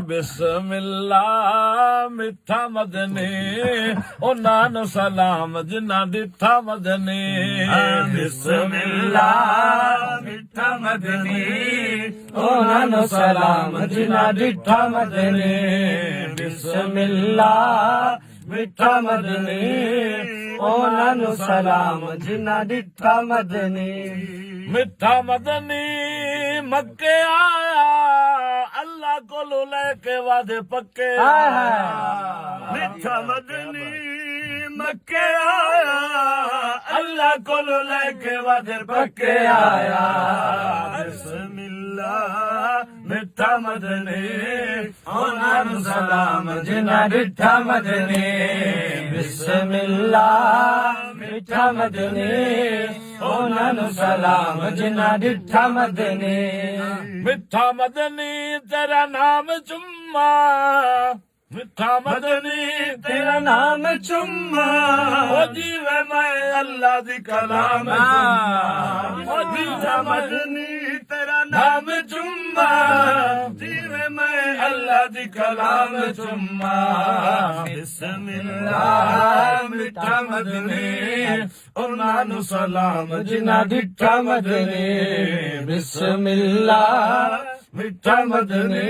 बिस्मिल्लाह मिठा मदनी उन्हां नूं सलाम जिन्हां दिठा मदनी। बिस्मिल्लाह मिठा मदनी उन्हां नूं सलाम जिन्हां दिठा मदनी। बिस्मिल्लाह मिठा मदनी उन्हां नूं सलाम जिन्हां दिठा मदनी। मिठा मदनी मक्के आया अल्लाह कोलों लेके वादे पक्के आया। मिठा मदनी मक्के आया अल्लाह कोलों लेके वादे पक्के आया। बिस्मिल्लाह मिठा मदनी उन्हां नूं सलाम जिन्हां दिठा मदनी। बिस्मिल्लाह मिठा मदनी उन्हां नूं सलाम जिन्हां दिठा मदनी। मिठा मदनी तेरा नाम चुम्मा मिठा मदनी तेरा नाम चुम्मा ओ जीवे मैं अल्लाह दी कलाम ओ मिठा मदनी तेरा नाम चुम्मा जीवे मैं अल्लाह दी कलाम चुम्मा। बिस्मिल्लाह मिठा मदनी उन्हां नूं सलाम जिन्हां दिठा मदनी। बिस्मिल्लाह मिठा मदनी